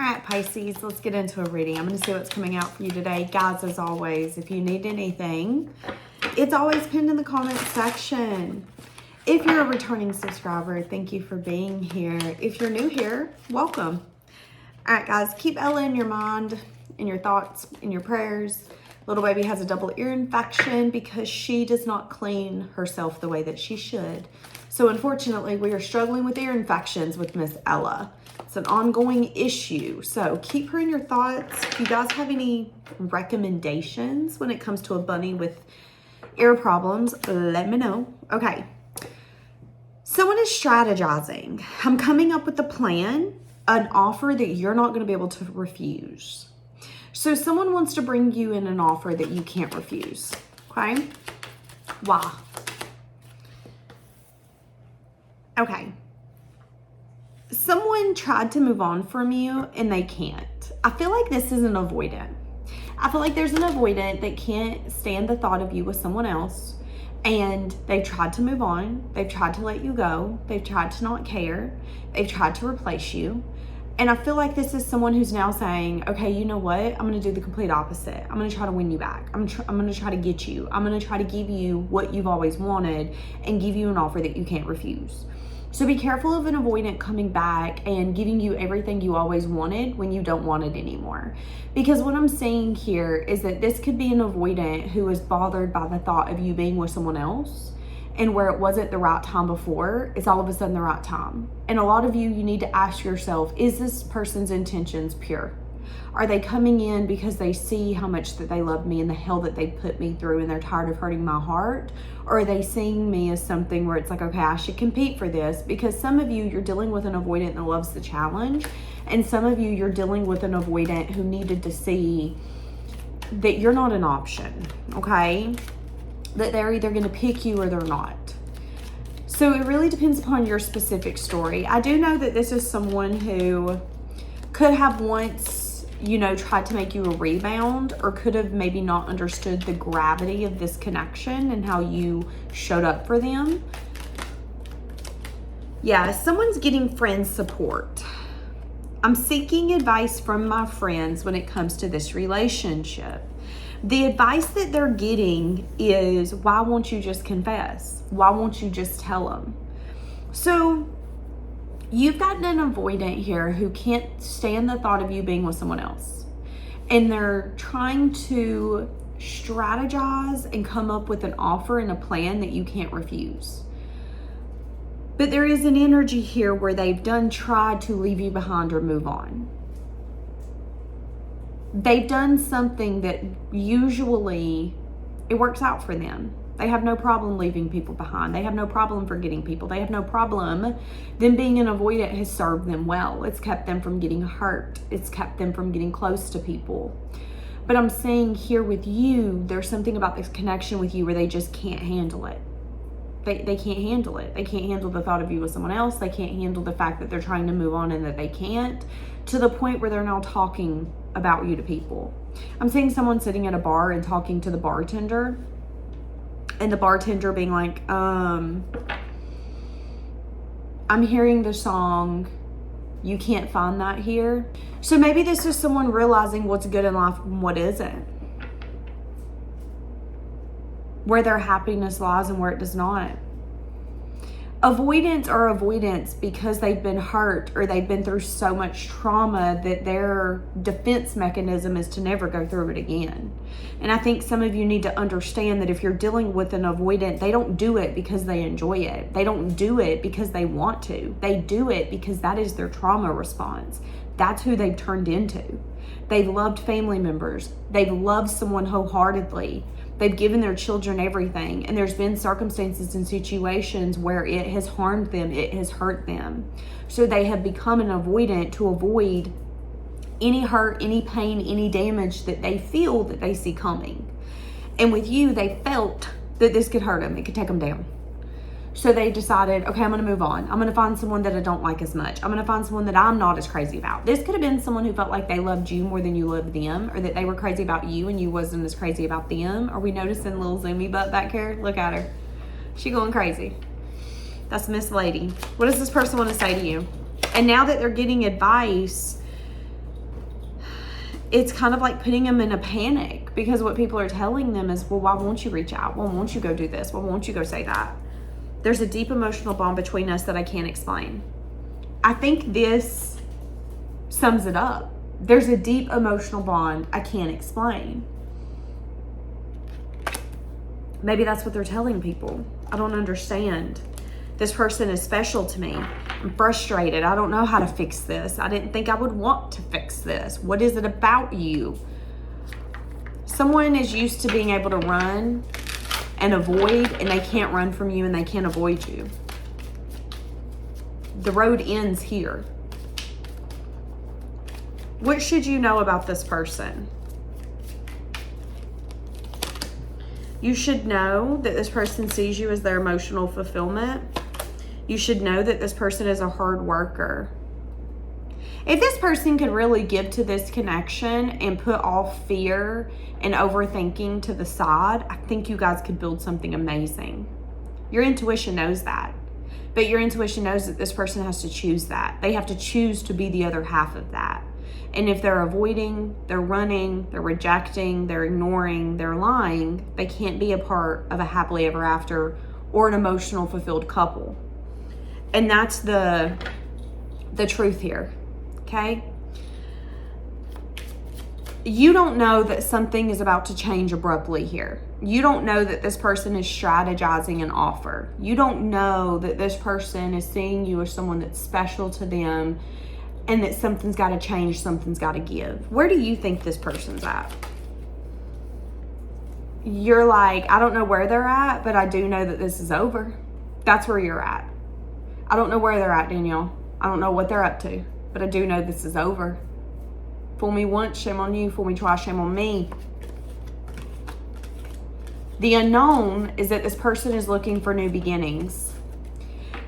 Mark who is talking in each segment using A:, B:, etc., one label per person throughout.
A: All right, Pisces, let's get into a reading. I'm going to see what's coming out for you today. Guys, as always, if you need anything, it's always pinned in the comment section. If you're a returning subscriber, thank you for being here. If you're new here, welcome. All right, guys, keep Ella in your mind, in your thoughts, in your prayers. Little baby has a double ear infection because she does not clean herself the way that she should. So unfortunately, we are struggling with ear infections with Miss Ella. It's an ongoing issue. So keep her in your thoughts. If you guys have any recommendations when it comes to a bunny with ear problems, let me know. Okay. Someone is strategizing. I'm coming up with a plan, an offer that you're not going to be able to refuse. So someone wants to bring you in an offer that you can't refuse. Okay? Why? Okay. Someone tried to move on from you and they can't. I feel like this is an avoidant. I feel like there's an avoidant that can't stand the thought of you with someone else, and they've tried to move on. They've tried to let you go. They've tried to not care. They've tried to replace you. And I feel like this is someone who's now saying, okay, you know what? I'm going to do the complete opposite. I'm going to try to win you back. I'm going to try to get you. I'm going to try to give you what you've always wanted and give you an offer that you can't refuse. So be careful of an avoidant coming back and giving you everything you always wanted when you don't want it anymore. Because what I'm saying here is that this could be an avoidant who is bothered by the thought of you being with someone else, and where it wasn't the right time before, it's all of a sudden the right time. And a lot of you need to ask yourself, is this person's intentions pure? Are they coming in because they see how much that they love me and the hell that they put me through and they're tired of hurting my heart? Or are they seeing me as something where it's like, okay, I should compete for this? Because some of you, you're dealing with an avoidant that loves the challenge. And some of you, you're dealing with an avoidant who needed to see that you're not an option, okay? That they're either going to pick you or they're not. So it really depends upon your specific story. I do know that this is someone who could have once, tried to make you a rebound, or could have maybe not understood the gravity of this connection and how you showed up for them. Yeah, someone's getting friend support. I'm seeking advice from my friends when it comes to this relationship. The advice that they're getting is, why won't you just confess? Why won't you just tell them? So you've got an avoidant here who can't stand the thought of you being with someone else. And they're trying to strategize and come up with an offer and a plan that you can't refuse. But there is an energy here where they've tried to leave you behind or move on. They've done something that usually it works out for them. They have no problem leaving people behind. They have no problem forgetting people. They have no problem. Them being an avoidant has served them well. It's kept them from getting hurt. It's kept them from getting close to people. But I'm saying here with you, there's something about this connection with you where they just can't handle it. They can't handle it. They can't handle the thought of you with someone else. They can't handle the fact that they're trying to move on and that they can't, to the point where they're now talking about you to people. I'm seeing someone sitting at a bar and talking to the bartender, and the bartender being like, I'm hearing the song, you can't find that here. So maybe this is someone realizing what's good in life and what isn't, where their happiness lies and where it does not. Avoidants are avoidants because they've been hurt or they've been through so much trauma that their defense mechanism is to never go through it again. And I think some of you need to understand that if you're dealing with an avoidant, they don't do it because they enjoy it. They don't do it because they want to. They do it because that is their trauma response. That's who they've turned into. They've loved family members. They've loved someone wholeheartedly. They've given their children everything, and there's been circumstances and situations where it has harmed them, it has hurt them. So they have become an avoidant to avoid any hurt, any pain, any damage that they feel that they see coming. And with you, they felt that this could hurt them, it could take them down. So they decided, okay, I'm going to move on. I'm going to find someone that I don't like as much. I'm going to find someone that I'm not as crazy about. This could have been someone who felt like they loved you more than you loved them, or that they were crazy about you and you wasn't as crazy about them. Are we noticing little zoomy butt back here? Look at her. She going crazy. That's Miss Lady. What does this person want to say to you? And now that they're getting advice, it's kind of like putting them in a panic, because what people are telling them is, well, why won't you reach out? Why won't you go do this? Why won't you go say that? There's a deep emotional bond between us that I can't explain. I think this sums it up. There's a deep emotional bond I can't explain. Maybe that's what they're telling people. I don't understand. This person is special to me. I'm frustrated. I don't know how to fix this. I didn't think I would want to fix this. What is it about you? Someone is used to being able to run and avoid, and they can't run from you and they can't avoid you. The road ends here. What should you know about this person? You should know that this person sees you as their emotional fulfillment. You should know that this person is a hard worker. If this person could really give to this connection and put all fear and overthinking to the side, I think you guys could build something amazing. Your intuition knows that. But your intuition knows that this person has to choose that. They have to choose to be the other half of that. And if they're avoiding, they're running, they're rejecting, they're ignoring, they're lying, they can't be a part of a happily ever after or an emotional fulfilled couple. And that's the truth here, okay? You don't know that something is about to change abruptly here. You don't know that this person is strategizing an offer. You don't know that this person is seeing you as someone that's special to them and that something's got to change, something's got to give. Where do you think this person's at? You're like, I don't know where they're at, but I do know that this is over. That's where you're at. I don't know where they're at, Danielle. I don't know what they're up to, but I do know this is over. Fool me once, shame on you. Fool me twice, shame on me. The unknown is that this person is looking for new beginnings.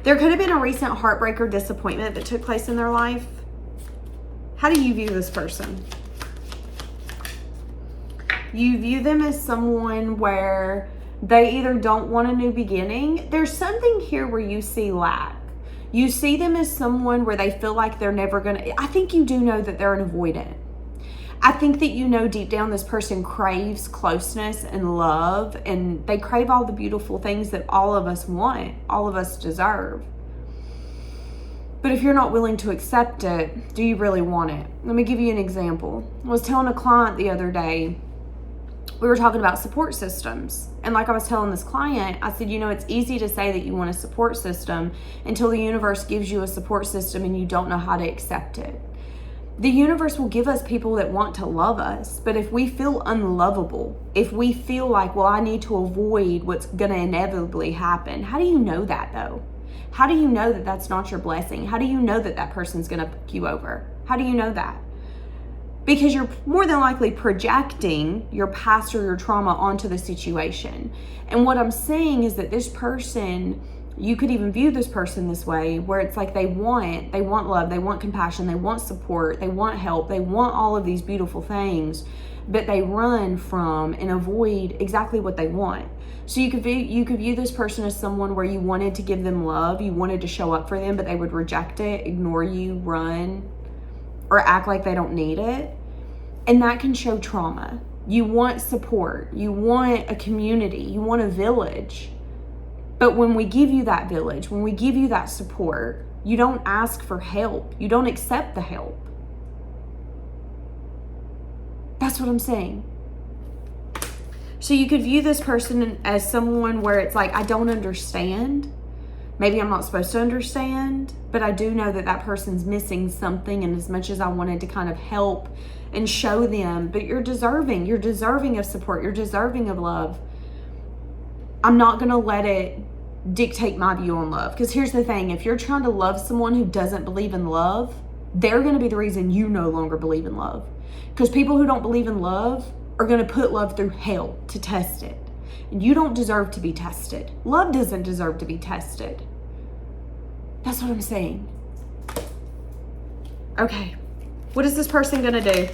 A: There could have been a recent heartbreak or disappointment that took place in their life. How do you view this person? You view them as someone where they either don't want a new beginning. There's something here where you see lack. You see them as someone where they feel like they're never gonna, I think you do know that they're an avoidant. I think that you know deep down this person craves closeness and love, and they crave all the beautiful things that all of us want, all of us deserve. But if you're not willing to accept it, do you really want it? Let me give you an example. I was telling a client the other day, we were talking about support systems. And like I was telling this client, I said, you know, it's easy to say that you want a support system until the universe gives you a support system and you don't know how to accept it. The universe will give us people that want to love us, but if we feel unlovable, if we feel like, well, I need to avoid what's going to inevitably happen, how do you know that though? How do you know that that's not your blessing? How do you know that that person's going to pick you over? How do you know that? Because you're more than likely projecting your past or your trauma onto the situation. And what I'm saying is that this person, you could even view this person this way, where it's like they want love, they want compassion, they want support, they want help, they want all of these beautiful things, but they run from and avoid exactly what they want. So you could view this person as someone where you wanted to give them love, you wanted to show up for them, but they would reject it, ignore you, run, or act like they don't need it. And that can show trauma. You want support, you want a community, you want a village. But when we give you that village, when we give you that support, you don't ask for help. You don't accept the help. That's what I'm saying. So you could view this person as someone where it's like, I don't understand. Maybe I'm not supposed to understand, but I do know that that person's missing something. And as much as I wanted to kind of help and show them, but you're deserving of support. You're deserving of love. I'm not going to let it dictate my view on love. Because here's the thing, if you're trying to love someone who doesn't believe in love, they're going to be the reason you no longer believe in love. Because people who don't believe in love are going to put love through hell to test it. And you don't deserve to be tested. Love doesn't deserve to be tested. That's what I'm saying. Okay, what is this person going to do?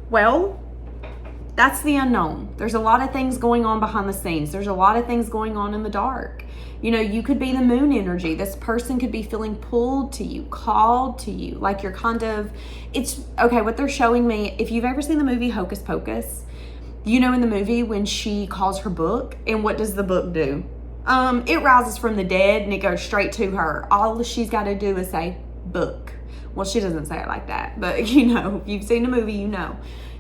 A: Well, That's the unknown. There's a lot of things going on behind the scenes. There's a lot of things going on in the dark. You know, you could be the moon energy. This person could be feeling pulled to you, called to you. Like you're kind of, it's, okay, what they're showing me, if you've ever seen the movie Hocus Pocus, you know in the movie when she calls her book, and what does the book do? It rises from the dead and it goes straight to her. All she's got to do is say, book. Well, she doesn't say it like that, but you know, if you've seen the movie, you know.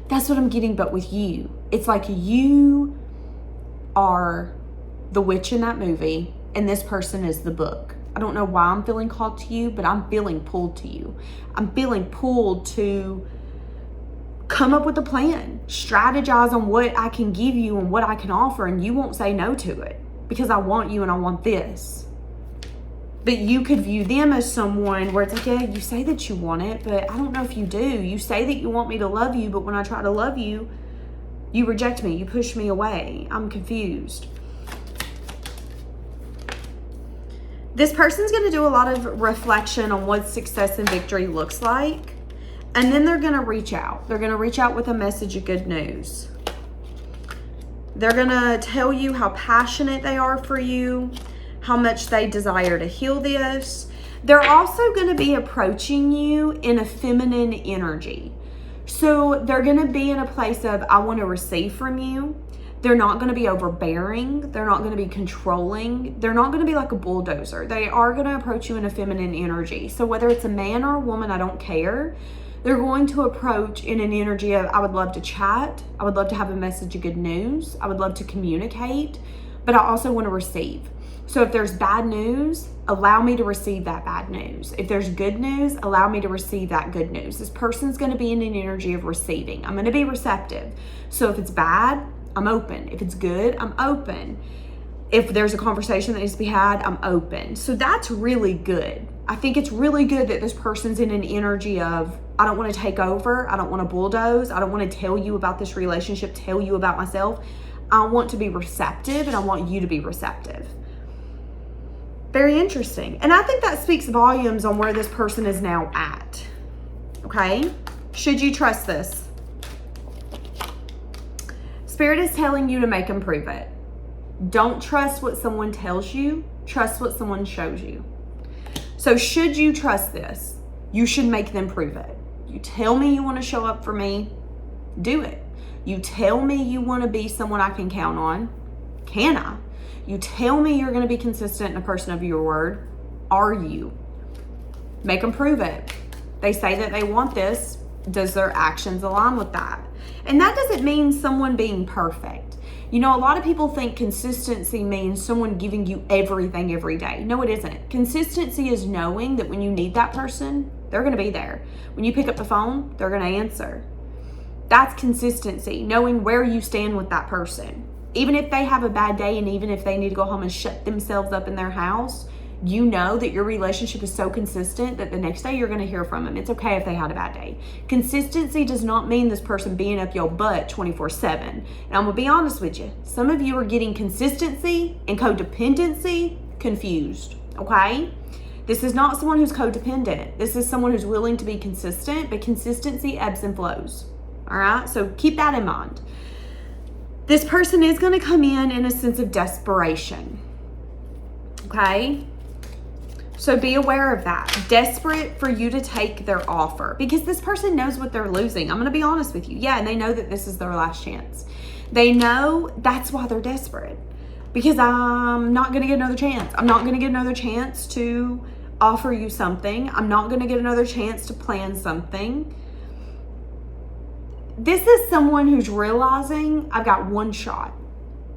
A: That's what I'm getting, but with you. It's like you are the witch in that movie, and this person is the book. I don't know why I'm feeling called to you, but I'm feeling pulled to you. I'm feeling pulled to come up with a plan, strategize on what I can give you and what I can offer, and you won't say no to it because I want you and I want this. But you could view them as someone where it's like, yeah, you say that you want it, but I don't know if you do. You say that you want me to love you, but when I try to love you, you reject me, you push me away. I'm confused. This person's going to do a lot of reflection on what success and victory looks like. And then they're going to reach out. They're going to reach out with a message of good news. They're going to tell you how passionate they are for you, how much they desire to heal this. They're also going to be approaching you in a feminine energy. So they're going to be in a place of, I want to receive from you. They're not going to be overbearing. They're not going to be controlling. They're not going to be like a bulldozer. They are going to approach you in a feminine energy. So whether it's a man or a woman, I don't care. They're going to approach in an energy of, I would love to chat. I would love to have a message of good news. I would love to communicate, but I also want to receive. So if there's bad news, allow me to receive that bad news. If there's good news, allow me to receive that good news. This person's going to be in an energy of receiving. I'm going to be receptive. So if it's bad, I'm open. If it's good, I'm open. If there's a conversation that needs to be had, I'm open. So that's really good. I think it's really good that this person's in an energy of, I don't want to take over. I don't want to bulldoze. I don't want to tell you about this relationship, tell you about myself. I want to be receptive, and I want you to be receptive. Very interesting. And I think that speaks volumes on where this person is now at. Okay? Should you trust this? Spirit is telling you to make them prove it. Don't trust what someone tells you. Trust what someone shows you. So should you trust this? You should make them prove it. You tell me you want to show up for me, do it. You tell me you want to be someone I can count on, can I? You tell me you're going to be consistent and a person of your word, are you? Make them prove it. They say that they want this. Does their actions align with that? And that doesn't mean someone being perfect. You know, a lot of people think consistency means someone giving you everything every day. No, it isn't. Consistency is knowing that when you need that person, they're going to be there. When you pick up the phone, they're going to answer. That's consistency, knowing where you stand with that person. Even if they have a bad day and even if they need to go home and shut themselves up in their house, you know that your relationship is so consistent that the next day you're going to hear from them. It's okay if they had a bad day. Consistency does not mean this person being up your butt 24/7. And I'm going to be honest with you. Some of you are getting consistency and codependency confused, okay? This is not someone who's codependent. This is someone who's willing to be consistent, but consistency ebbs and flows, all right? So keep that in mind. This person is going to come in a sense of desperation, okay? So be aware of that. Desperate for you to take their offer because this person knows what they're losing. I'm going to be honest with you. Yeah, and they know that this is their last chance. They know that's why they're desperate because I'm not going to get another chance. I'm not going to get another chance to offer you something. I'm not going to get another chance to plan something. This is someone who's realizing I've got one shot.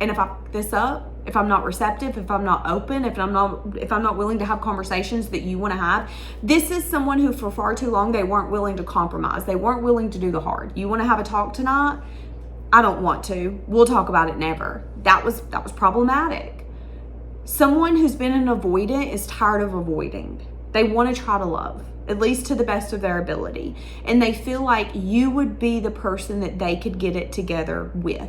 A: And if I fuck this up, if I'm not receptive, if I'm not open, if I'm not willing to have conversations that you want to have, this is someone who for far too long, they weren't willing to compromise. They weren't willing to do the hard. You want to have a talk tonight? I don't want to. We'll talk about it never. That was problematic. Someone who's been an avoidant is tired of avoiding. They want to try to love, at least to the best of their ability. And they feel like you would be the person that they could get it together with,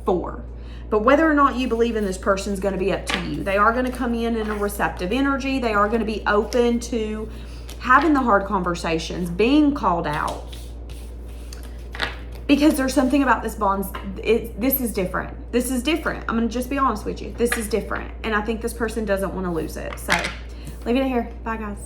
A: for. But whether or not you believe in this person is going to be up to you. They are going to come in a receptive energy. They are going to be open to having the hard conversations, being called out. because there's something about this bond. This is different. This is different. I'm going to just be honest with you. This is different. And I think this person doesn't want to lose it. So leave it here. Bye, guys.